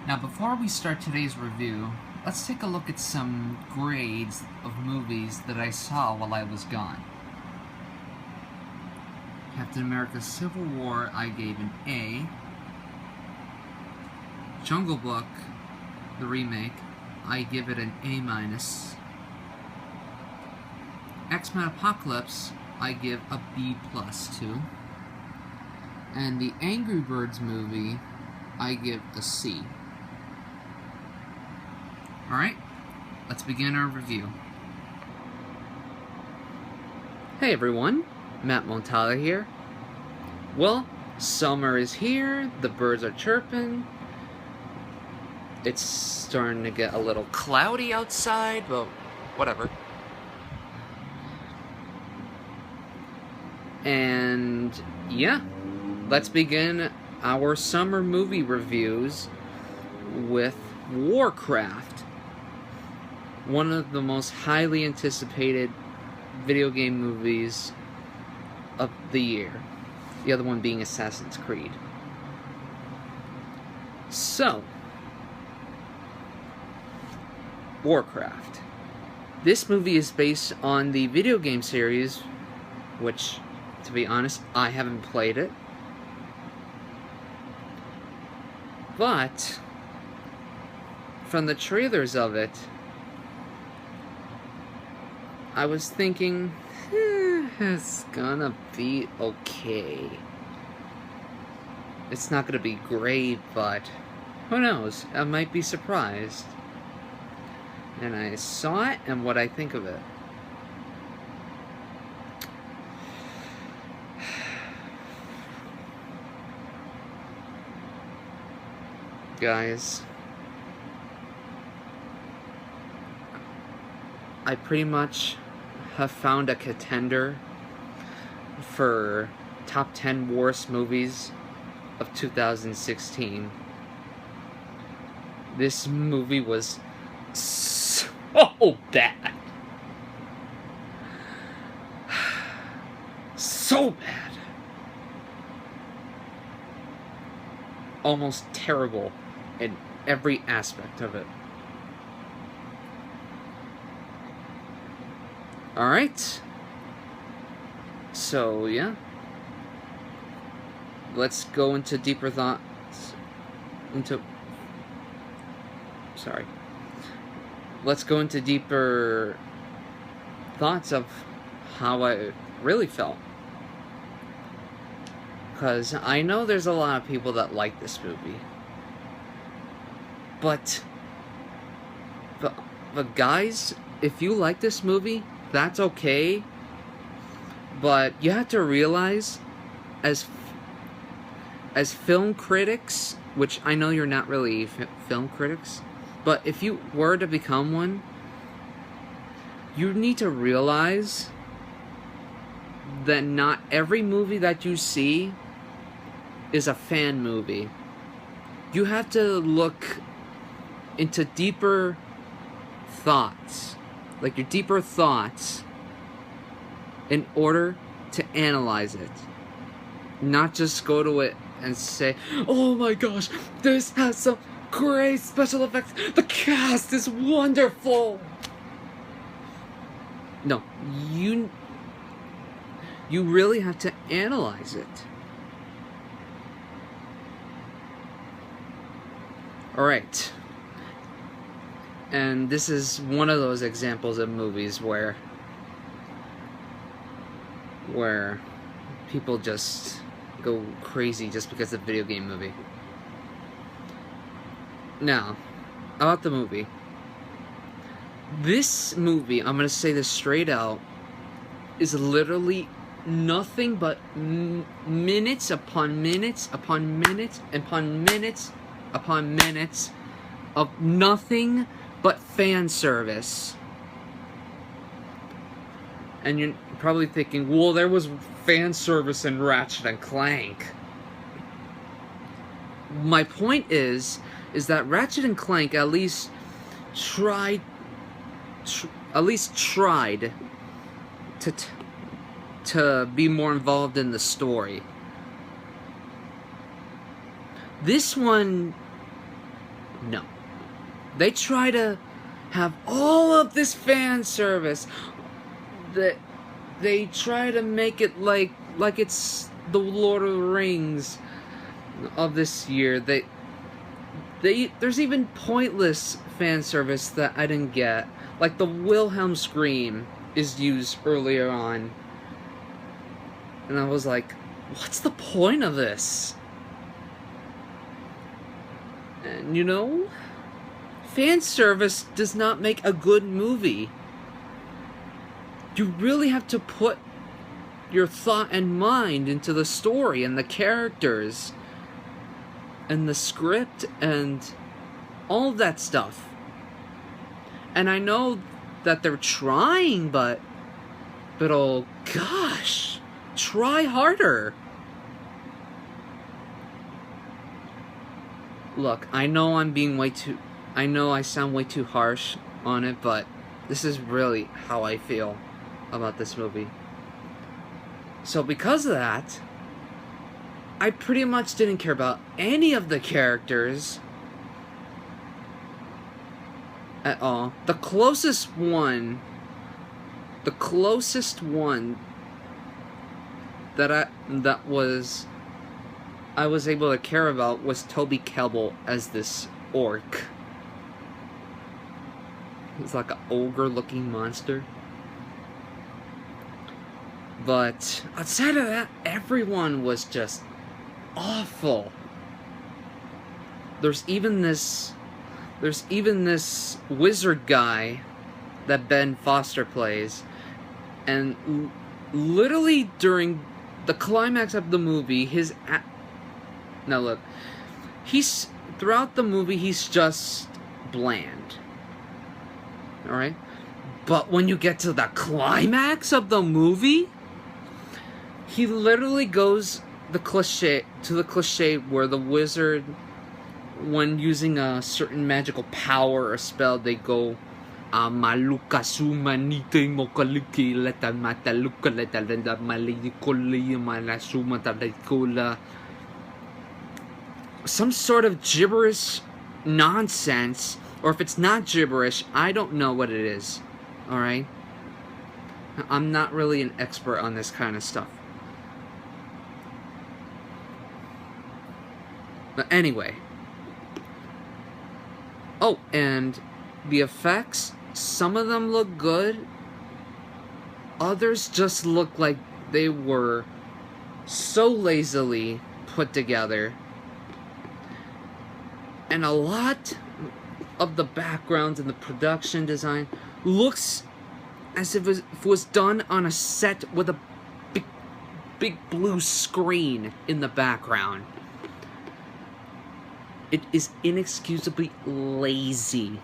Now, before we start today's review, let's take a look at some grades of movies that I saw while I was gone. Captain America Civil War, I gave an A. Jungle Book, the remake, I give it an A-. X-Men Apocalypse, I give a B+ to. And the Angry Birds movie, I give a C. Alright, let's begin our review. Hey everyone, Matt Montala here. Well, summer is here, the birds are chirping. It's starting to get a little cloudy outside, but whatever. And yeah, let's begin our summer movie reviews with Warcraft, one of the most highly anticipated video game movies of the year. The other one being Assassin's Creed. So, Warcraft. This movie is based on the video game series, which, to be honest, I haven't played it. But, from the trailers of it, I was thinking, it's gonna be okay. It's not gonna be great, but who knows? I might be surprised. And I saw it, and what I think of it. Guys, I pretty much have found a contender for top 10 worst movies of 2016. This movie was so bad. So bad. Almost terrible in every aspect of it. Alright. So, yeah. Let's go into deeper thoughts. Let's go into deeper thoughts of how I really felt. Because I know there's a lot of people that like this movie. But guys, if you like this movie, that's okay. But you have to realize, as film critics, which I know you're not really film critics, but if you were to become one, you need to realize that not every movie that you see is a fan movie. You have to look into deeper thoughts, like your deeper thoughts, in order to analyze it. Not just go to it and say, oh my gosh, this has some great special effects, the cast is wonderful. No, you really have to analyze it. Alright. And this is one of those examples of movies where people just go crazy just because of a video game movie. Now, about the movie. This movie, I'm gonna say this straight out, is literally nothing but minutes upon minutes upon minutes upon minutes upon minutes of nothing but fan service. And you're probably thinking, well, there was fan service in Ratchet and Clank. My point is that Ratchet and Clank at least tried to be more involved in the story. This one No. They try to have all of this fan service. That they try to make it like it's the Lord of the Rings of this year. There's even pointless fan service that I didn't get. Like the Wilhelm scream is used earlier on. And I was like, what's the point of this? And you know, fan service does not make a good movie. You really have to put your thought and mind into the story and the characters and the script and all of that stuff. And I know that they're trying, but oh gosh, try harder. Look, I know I sound way too harsh on it, but this is really how I feel about this movie. So because of that, I pretty much didn't care about any of the characters at all. The closest one that I was able to care about was Toby Kebbell as this orc. He's like an ogre-looking monster. But outside of that, everyone was just awful. There's even this wizard guy that Ben Foster plays, and literally during the climax of the movie, throughout the movie he's just bland. All right, but when you get to the climax of the movie, he literally goes the cliche where the wizard, when using a certain magical power or spell, they go maluka sumanite mokaliki leta mataluka leta lenda malikoli malasuma tadikola, some sort of gibberish nonsense. Or if it's not gibberish, I don't know what it is. Alright? I'm not really an expert on this kind of stuff. But anyway. Oh, and the effects, some of them look good. Others just look like they were so lazily put together. And a lot of the backgrounds and the production design looks as if it was done on a set with a big blue screen in the background. It is inexcusably lazy.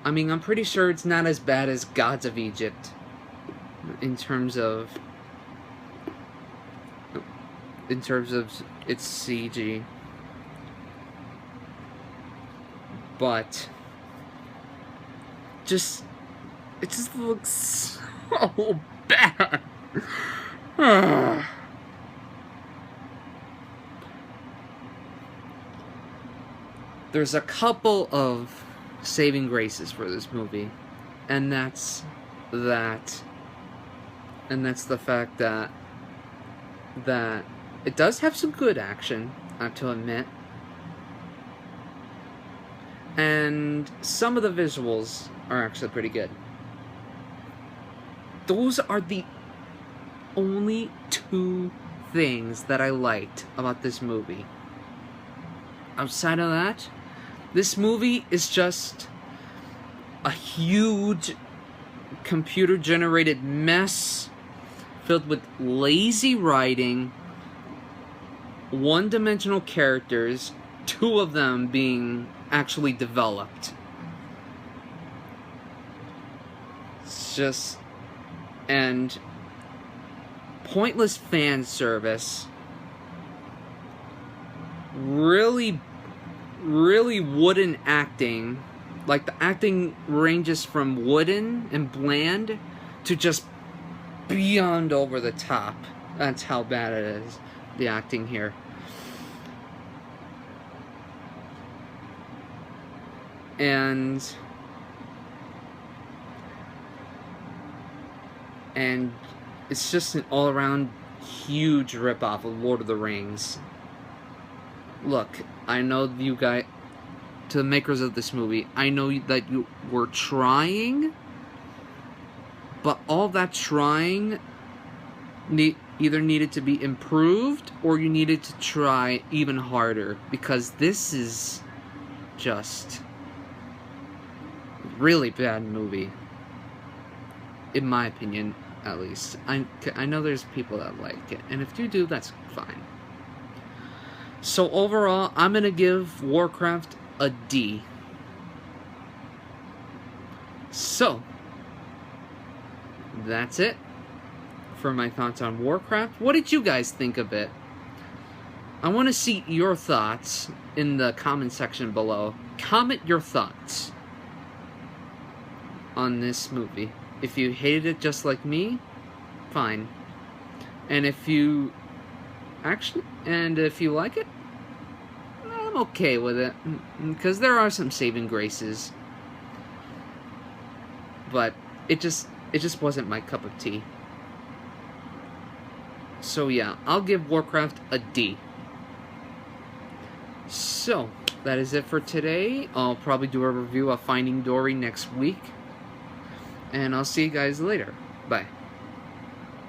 I mean, I'm pretty sure it's not as bad as Gods of Egypt in terms of its CG. But it just looks so bad. There's a couple of saving graces for this movie, and that's the fact that it does have some good action, I have to admit. And some of the visuals are actually pretty good. Those are the only two things that I liked about this movie. Outside of that, this movie is just a huge computer-generated mess filled with lazy writing, one-dimensional characters, two of them being actually developed. It's just... and pointless fan service. Really wooden acting. Like, the acting ranges from wooden and bland to just beyond over the top. That's how bad it is, the acting here. and it's just an all-around huge ripoff of Lord of the Rings. Look, I know you guys, to the makers of this movie, I know that you were trying, but all that trying either needed to be improved or you needed to try even harder, because this is just a really bad movie, in my opinion, at least. I know there's people that like it, and if you do, that's fine. So overall, I'm gonna give Warcraft a D. So that's it for my thoughts on Warcraft. What did you guys think of it? I want to see your thoughts in the comment section below. Comment your thoughts on this movie. If you hated it just like me, fine. And if you like it, I'm okay with it, because there are some saving graces. But it just wasn't my cup of tea. So yeah, I'll give Warcraft a D. So, that is it for today. I'll probably do a review of Finding Dory next week. And I'll see you guys later. Bye.